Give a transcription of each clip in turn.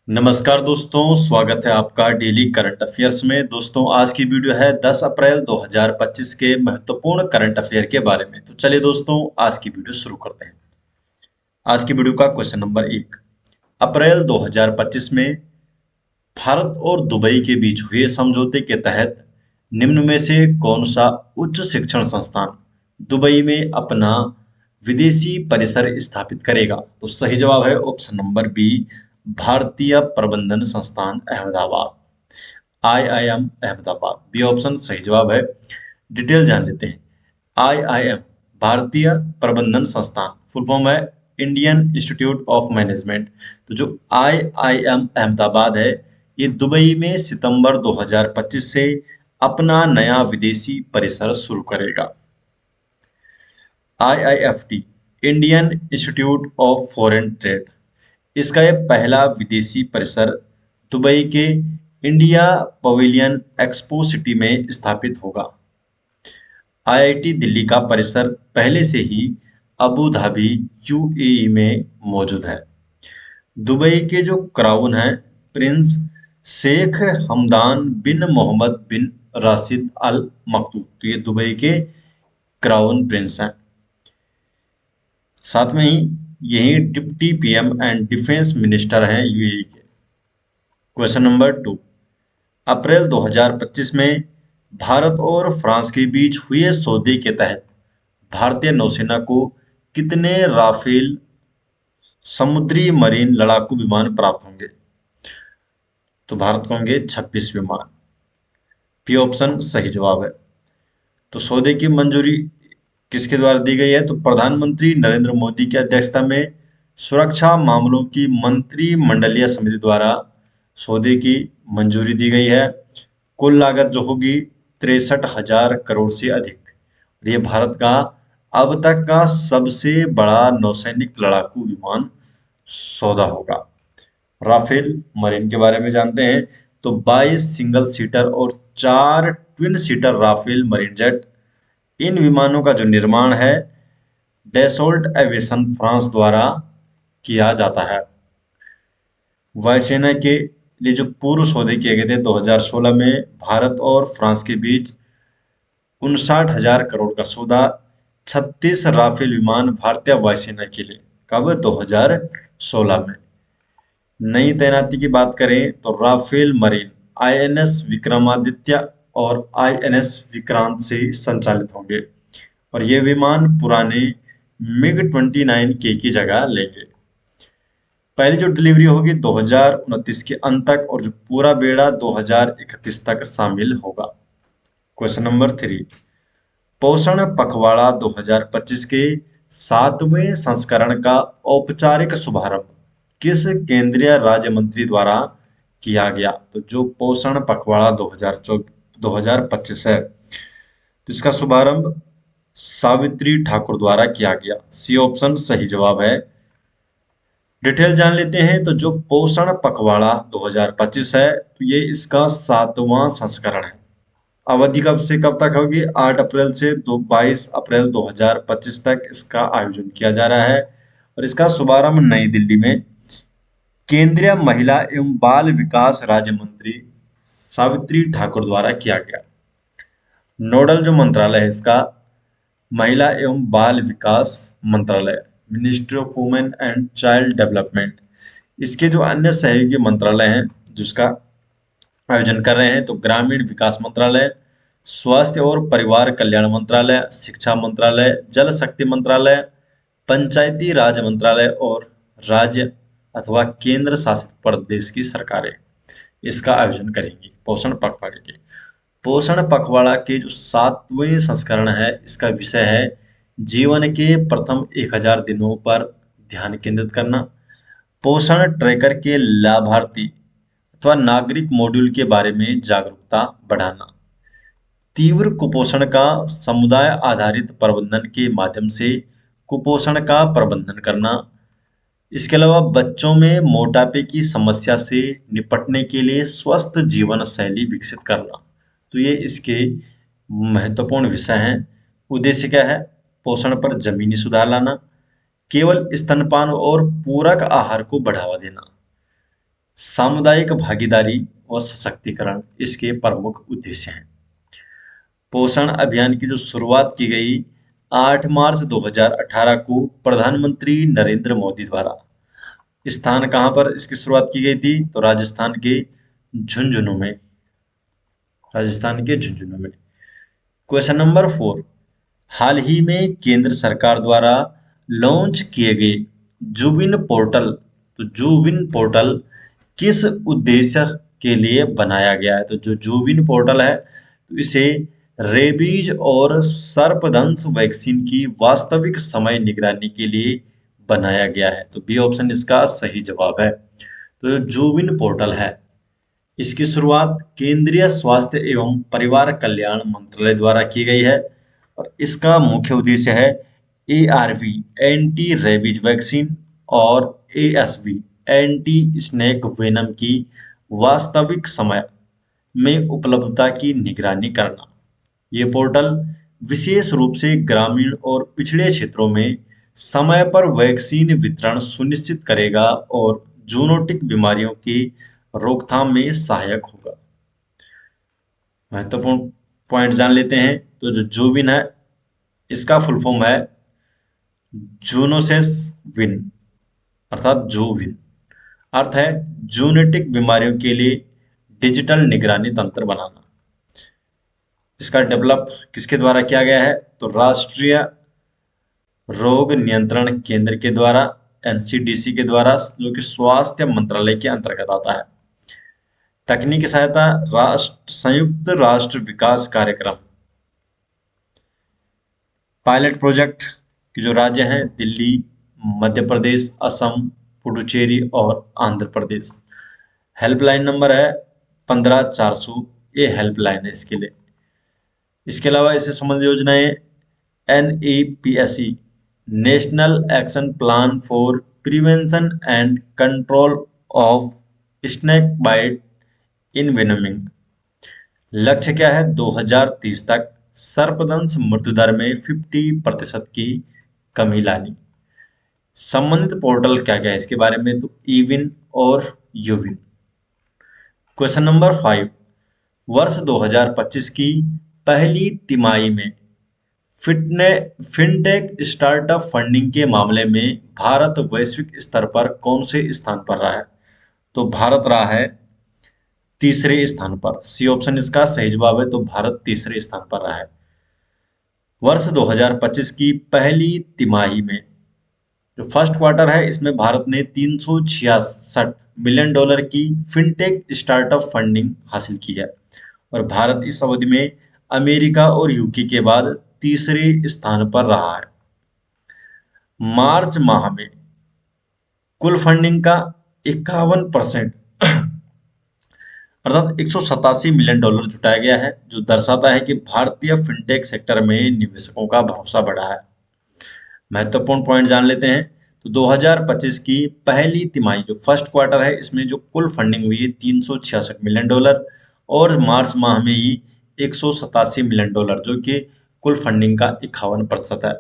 नमस्कार दोस्तों, स्वागत है आपका डेली करंट अफेयर्स में। दोस्तों, आज की वीडियो है 10 अप्रैल 2025 के महत्वपूर्ण करंट अफेयर के बारे में। तो चलिए दोस्तों, आज की वीडियो शुरू करते हैं। आज की वीडियो का क्वेश्चन नंबर 1। अप्रैल 2025 में भारत और दुबई के बीच हुए समझौते के तहत निम्न में से कौन सा उच्च शिक्षण संस्थान दुबई में अपना विदेशी परिसर स्थापित करेगा? तो सही जवाब है ऑप्शन नंबर बी, भारतीय प्रबंधन संस्थान Ahmedabad. IIM Ahmedabad, B option सही जवाब है। डिटेल जान लेते हैं। आईआईएम भारतीय प्रबंधन संस्थान फुल फॉर्म है इंडियन इंस्टीट्यूट ऑफ मैनेजमेंट। तो जो आईआईएम अहमदाबाद है, ये दुबई में सितंबर 2025 से अपना नया विदेशी परिसर शुरू करेगा। IIFT Indian institute of foreign trade, इसका यह पहला विदेशी परिसर दुबई के इंडिया पवेलियन एक्सपो सिटी में स्थापित होगा। आईआईटी दिल्ली का परिसर पहले से ही अबू धाबी यूएई में मौजूद है। दुबई के जो क्राउन है, प्रिंस शेख हमदान बिन मोहम्मद बिन राशिद अल मकतूम, तो ये दुबई के क्राउन प्रिंस हैं। साथ में ही यही deputy PM and defence minister हैं यूएई के। Question number 2। अप्रैल 2025 में भारत और फ्रांस के बीच हुए सौदे के तहत भारतीय नौसेना को कितने राफेल समुद्री मरीन लड़ाकू विमान प्राप्त होंगे? तो भारत को होंगे 26 विमान। पी ऑप्शन सही जवाब है। तो सौदे की मंजूरी किसके द्वारा दी गई है? तो प्रधानमंत्री नरेंद्र मोदी की अध्यक्षता में सुरक्षा मामलों की मंत्रिमंडलीय समिति द्वारा सौदे की मंजूरी दी गई है। कुल लागत जो होगी 63,000 करोड़ से अधिक। और ये भारत का अब तक का सबसे बड़ा नौसैनिक लड़ाकू विमान सौदा होगा। राफेल मरीन के बारे में जानते हैं। तो 22 सिंगल सीटर और 4 twin seater Rafale marine jet, इन विमानों का जो निर्माण है डेसोल्ट एविएशन फ्रांस द्वारा किया जाता है। वायुसेना के लिए जो पूर्व सौदे किए गए थे 2016 में भारत और फ्रांस के बीच 59,000 करोड़ का सौदा, 36 राफेल विमान भारतीय वायुसेना के लिए, कब? 2016 में। नई तैनाती की बात करें तो राफेल मरीन आईएनएस विक्रमादित्य और आईएनएस विक्रांत से संचालित होंगे और ये विमान पुराने मिग 29 के की जगह लेंगे। पहली जो डिलीवरी होगी 2029 के अंत तक और जो पूरा बेड़ा 2031 तक शामिल होगा। Question number 3। पोषण पखवाड़ा 2025 के 7वें संस्करण का औपचारिक शुभारंभ किस केंद्रीय राज्य मंत्री द्वारा किया गया? तो जो पोषण पखवाड़ा 2025 है, तो इसका शुभारंभ सावित्री ठाकुर द्वारा किया गया। सी ऑप्शन सही जवाब है। डिटेल जान लेते हैं। तो जो पोषण पखवाड़ा 2025 है, तो ये इसका 7वां संस्करण है। अवधि कब से कब तक होगी? 8 अप्रैल से 22 अप्रैल 2025 तक इसका आयोजन किया जा रहा है और इसका शुभारंभ नई दिल्ली में केंद्रीय महिला एवं बाल विकास राज्य मंत्री सावित्री ठाकुर द्वारा किया गया। नोडल जो मंत्रालय है इसका महिला एवं बाल विकास मंत्रालय, ministry of women and child development. इसके जो अन्य सहयोगी मंत्रालय हैं जिसका आयोजन कर रहे हैं, तो ग्रामीण विकास मंत्रालय, स्वास्थ्य और परिवार कल्याण मंत्रालय, शिक्षा मंत्रालय, जल शक्ति मंत्रालय, पंचायती राज मंत्रालय और राज्य अथवा केंद्र शासित प्रदेश की सरकारें इसका आयोजन करेंगी पोषण पखवाड़े के। पोषण पखवाड़ा के जो 7वें संस्करण है, इसका विषय है जीवन के प्रथम 1000 दिनों पर ध्यान केंद्रित करना, पोषण ट्रैकर के लाभार्थी अथवा नागरिक मॉड्यूल के बारे में जागरूकता बढ़ाना, तीव्र कुपोषण का समुदाय आधारित प्रबंधन के माध्यम से कुपोषण का प्रबंधन करना, इसके अलावा बच्चों में मोटापे की समस्या से निपटने के लिए स्वस्थ जीवन शैली विकसित करना। तो ये इसके महत्वपूर्ण विषय हैं। उद्देश्य क्या है? पोषण पर जमीनी सुधार लाना, केवल स्तनपान और पूरक आहार को बढ़ावा देना, सामुदायिक भागीदारी और सशक्तिकरण इसके प्रमुख उद्देश्य हैं। पोषण अभियान की जो शुरुआत की गई 8 मार्च 2018 को प्रधानमंत्री नरेंद्र मोदी द्वारा। स्थान कहाँ पर इसकी शुरुआत की गई थी? तो राजस्थान के झुंझुनू में। क्वेश्चन नंबर 4, हाल ही में केंद्र सरकार द्वारा लॉन्च किए गए जुबिन पोर्टल, तो जुबिन पोर्टल किस उद्देश्य के लिए बनाया गया है? तो जो जुबिन पोर्टल है, तो इसे रेबीज और सर्पदंश वैक्सीन की वास्तविक समय निगरानी के लिए बनाया गया है। तो बी ऑप्शन इसका सही जवाब है। तो जो जुबिन पोर्टल है, इसकी शुरुआत केंद्रीय स्वास्थ्य एवं परिवार कल्याण मंत्रालय द्वारा की गई है और इसका मुख्य उद्देश्य है एआरवी एंटी रेबीज वैक्सीन और एएसवी एंटी स्नेक वेनम की वास्तविक समय में उपलब्धता की निगरानी करना। ये पोर्टल विशेष रूप से ग्रामीण और पिछड़े क्षेत्रों में समय पर वैक्सीन वितरण सुनिश्चित करेगा और जूनोटिक बीमारियों की रोकथाम में सहायक होगा। महत्वपूर्ण पॉइंट जान लेते हैं। तो जो जूविन है, इसका फुल फॉर्म है जूनोसिस विन, अर्थात जूविन। अर्थ है जूनोटिक बीमारियों के लिए डिजिटल निगरानी तंत्र बनाना। इसका डेवलप किसके द्वारा किया गया है? तो राष्ट्रीय रोग नियंत्रण केंद्र के द्वारा, एनसीडीसी के द्वारा, जो कि स्वास्थ्य मंत्रालय के अंतर्गत आता है। तकनीकी सहायता संयुक्त राष्ट्र विकास कार्यक्रम पायलट प्रोजेक्ट के जो राज्य हैं दिल्ली, मध्य प्रदेश, असम, पुडुचेरी और आंध्र प्रदेश। हेल्पलाइन नंबर है 15400, ये हेल्पलाइन है इसके लिए। इसके अलावा इससे संबंधित योजनाएं NEPSE, national action plan for prevention and control of snake bite envenoming. लक्ष्य क्या है? 2030 तक सर्पदंश मृत्युदर में 50% की कमी लानी। संबंधित पोर्टल क्या क्या है इसके बारे में? तो ईविन और यूविन। क्वेश्चन नंबर 5, वर्ष 2025 की पहली तिमाही में फिनटेक स्टार्टअप फंडिंग के मामले में भारत वैश्विक स्तर पर कौन से स्थान पर रहा है? तो भारत रहा है तीसरे स्थान पर। सी ऑप्शन इसका सही जवाब है। तो भारत तीसरे स्थान पर रहा है। वर्ष 2025 की पहली तिमाही में जो फर्स्ट क्वार्टर है, इसमें भारत ने $366 मिलियन की फिनटेक स्टार्टअप फंडिंग हासिल की है और भारत इस अवधि में अमेरिका और यूके के बाद तीसरे स्थान पर रहा है। मार्च माह में कुल फंडिंग का 51% अर्थात $187 मिलियन जुटाया गया है, जो दर्शाता है कि भारतीय फिनटेक सेक्टर में निवेशकों का भरोसा बढ़ा है। महत्वपूर्ण पॉइंट जान लेते हैं। तो 2025 की पहली तिमाही जो फर्स्ट क्वार्टर है, इसमें जो कुल फंडिंग हुई है $366 मिलियन और मार्च माह में ही $187 मिलियन, जो कि कुल फंडिंग का 51% है।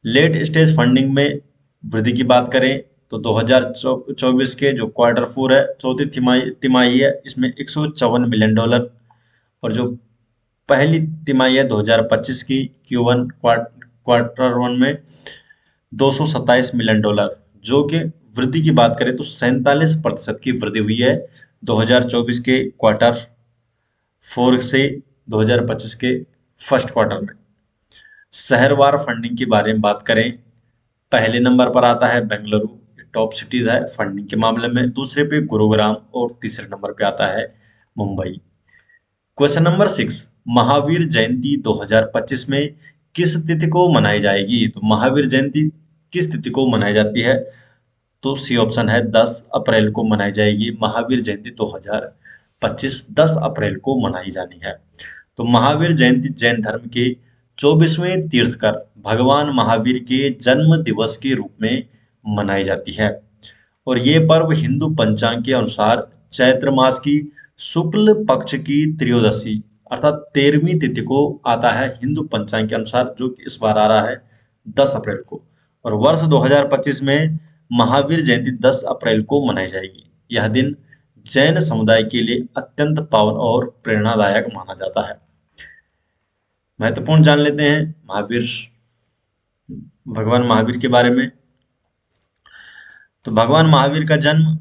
लेट स्टेज फंडिंग में वृद्धि की बात करें तो 2024 के जो क्वार्टर 4 है, चौथी तिमाही है, इसमें $154 मिलियन और जो पहली तिमाही है 2025 की Q1 क्वार्टर 1 में $227 मिलियन, जो कि वृद्धि की बात करें तो 47% की वृद्धि हुई है 2024 के क्वार्टर 4 से 2025 के फर्स्ट क्वार्टर में। शहरवार फंडिंग के बारे में बात करें, पहले नंबर पर आता है बेंगलुरु, टॉप सिटीज है फंडिंग के मामले में। दूसरे पे गुरुग्राम और तीसरे नंबर पे आता है मुंबई। क्वेश्चन नंबर 6, महावीर जयंती 2025 में किस तिथि को मनाई जाएगी? तो महावीर जयंती किस तिथि को मनाई जाती है? तो सी ऑप्शन है 10 अप्रैल को मनाई जाएगी। महावीर जयंती 2025 10 अप्रैल को मनाई जानी है। तो महावीर जयंती जैन धर्म के 24वें तीर्थकर भगवान महावीर के जन्म दिवस के रूप में मनाई जाती है और ये पर्व हिंदू पंचांग के अनुसार चैत्र मास की शुक्ल पक्ष की त्रयोदशी अर्थात 13वीं तिथि को आता है हिंदू पंचांग के अनुसार, जो कि इस बार आ रहा है 10 अप्रैल को। और वर्ष 2025 में महावीर जयंती 10 अप्रैल को मनाई जाएगी। यह दिन जैन समुदाय के लिए अत्यंत पावन और प्रेरणादायक माना जाता है। महत्वपूर्ण जान लेते हैं महावीर, भगवान महावीर के बारे में। तो भगवान महावीर का जन्म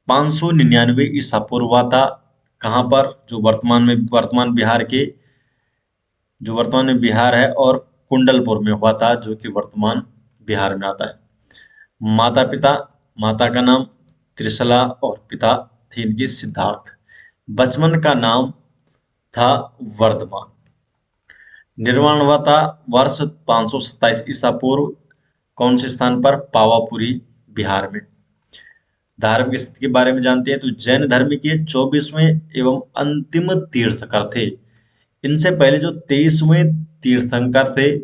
599 ईसा पूर्व हुआ था। कहाँ पर? जो वर्तमान बिहार के, जो वर्तमान में बिहार है, और कुंडलपुर में हुआ था, जो कि वर्तमान बिहार में आता है। माता पिता, माता का नाम त्रिशला और पिता थे इनके सिद्धार्थ। बचपन का नाम था वर्धमान। निर्माण हुआ था वर्ष 527 ईसा पूर्व। कौन से स्थान पर? पावापुरी, बिहार में। धार्मिक स्थिति के बारे में जानते हैं। तो जैन धर्म के 24वें एवं अंतिम तीर्थंकर थे। इनसे पहले जो 23वें तीर्थंकर थे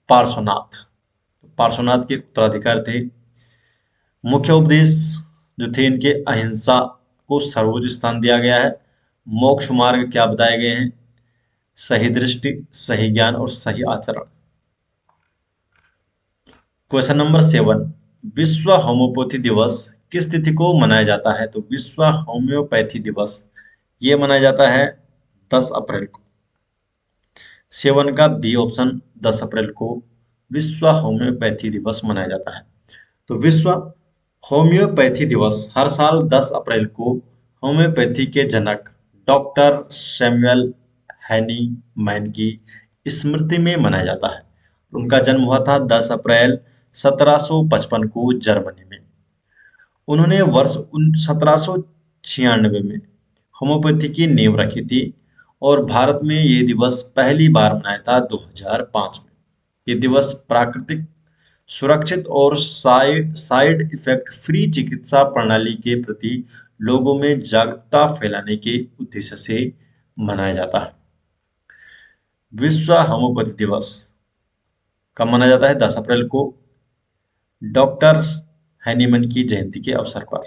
पार्श्वनाथ, पार्श्वनाथ के उत्तराधिकार थे। मुख्य उपदेश जो थे इनके अहिंसा को सर्वोच्च स्थान दिया गया है। मोक्ष मार्ग क्या बताए गए हैं? सही दृष्टि, सही ज्ञान और सही आचरण। क्वेश्चन नंबर 7, विश्व होम्योपैथी दिवस किस तिथि को मनाया जाता है? तो विश्व होम्योपैथी दिवस ये मनाया जाता है 10 अप्रैल को। 7 का बी ऑप्शन, 10 अप्रैल को विश्व होम्योपैथी दिवस मनाया जाता है। तो विश्व होम्योपैथी दिवस हर साल 10 अप्रैल को होम्योपैथी के जनक डॉक्टर सैमुअल हैनीमैन की स्मृति में मनाया जाता है। उनका जन्म हुआ था 10 अप्रैल 1755 को जर्मनी में। उन्होंने वर्ष 1796 में होम्योपैथी की नींव रखी थी और भारत में ये दिवस पहली बार मनाया था 2005 में। ये दिवस प्राकृतिक, सुरक्षित और साइड इफेक्ट फ्री चिकित्सा प्रणाली के प्रति लोगों में जागरूकता फैलाने के उद्देश्य से मनाया जाता है। विश्व होम्योपैथी दिवस कब मनाया जाता है? 10 अप्रैल को, डॉक्टर हैनीमैन की जयंती के अवसर पर।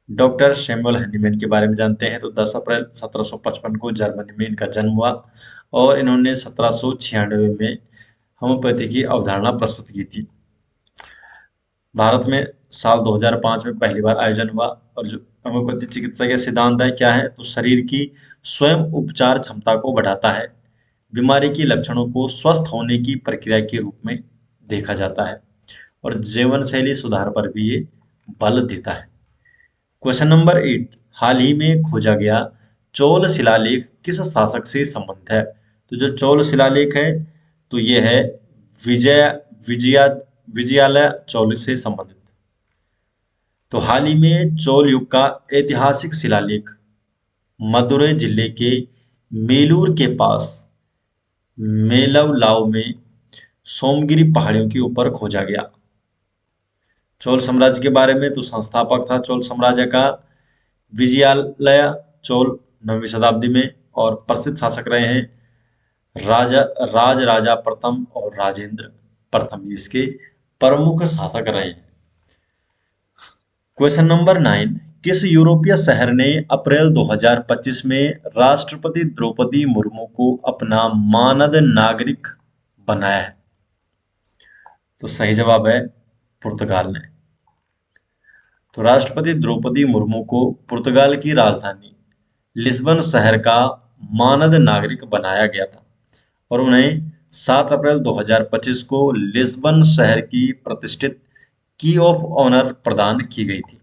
डॉक्टर सैमुअल हैनीमैन के बारे में जानते हैं। तो 10 अप्रैल 1755 को जर्मनी में इनका जन्म हुआ और इन्होंने 1796 में होम्योपैथी की अवधारणा प्रस्तुत की थी। भारत में साल 2005 में पहली बार आयोजन हुआ। और जो होम्योपैथी चिकित्सा के सिद्धांत है क्या है? तो शरीर की स्वयं उपचार क्षमता को बढ़ाता है। बीमारी के लक्षणों को स्वस्थ होने की प्रक्रिया के रूप में देखा जाता है और जीवन शैली सुधार पर भी ये बल देता है। क्वेश्चन नंबर 8, हाल ही में खोजा गया चोल शिलालेख किस शासक से संबंधित है? तो जो चोल शिलालेख है तो ये है विजया विजयालय चोल से संबंधित। तो हाल ही में चोल युग का ऐतिहासिक शिलालेख मदुरै जिले के मेलूर के पास मेलवलाव में सोमगिरी पहाड़ियों के ऊपर खोजा गया। चोल साम्राज्य के बारे में, तो संस्थापक था चोल साम्राज्य का विजयालय चोल 9वीं शताब्दी में, और प्रसिद्ध शासक रहे हैं राजा प्रथम और राजेंद्र प्रथम, इसके प्रमुख शासक रहे हैं। क्वेश्चन नंबर 9, किस यूरोपीय शहर ने अप्रैल 2025 में राष्ट्रपति द्रौपदी मुर्मू को अपना मानद नागरिक बनाया है? तो सही जवाब है पुर्तगाल ने। तो राष्ट्रपति द्रौपदी मुर्मू को पुर्तगाल की राजधानी लिस्बन शहर का मानद नागरिक बनाया गया था और उन्हें 7 अप्रैल 2025 को लिस्बन शहर की प्रतिष्ठित की ऑफ ऑनर प्रदान की गई थी।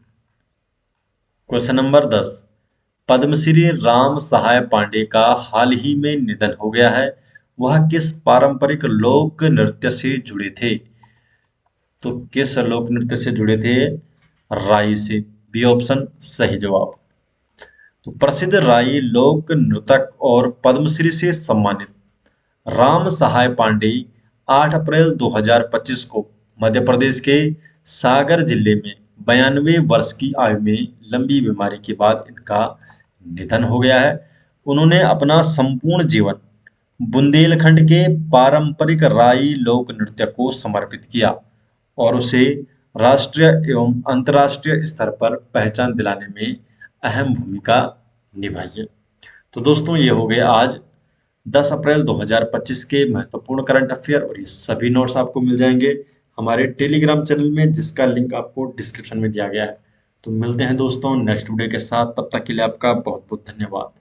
क्वेश्चन नंबर 10, पद्मश्री राम सहाय पांडे का हाल ही में निधन हो गया है। वह किस पारंपरिक लोक नृत्य से जुड़े थे? तो किस लोक नृत्य से जुड़े थे? राई से, बी ऑप्शन सही जवाब। तो प्रसिद्ध राई लोक नृतक और पद्मश्री से सम्मानित राम सहाय पांडे 8 अप्रैल 2025 को मध्य प्रदेश के सागर जिले में 92 वर्ष की आयु में लंबी बीमारी के बाद इनका निधन हो गया है। उन्होंने अपना संपूर्ण जीवन बुंदेलखंड के पारंपरिक राई लोक नृत्य को समर्पित किया और उसे राष्ट्रीय एवं अंतर्राष्ट्रीय स्तर पर पहचान दिलाने में अहम भूमिका निभाई है। तो दोस्तों, ये हो गए आज 10 अप्रैल 2025 के महत्वपूर्ण करंट अफेयर और ये सभी नोट्स आपको मिल जाएंगे हमारे टेलीग्राम चैनल में, जिसका लिंक आपको डिस्क्रिप्शन में दिया गया है। तो मिलते हैं दोस्तों नेक्स्ट वीडियो के साथ, तब तक के लिए आपका बहुत बहुत धन्यवाद।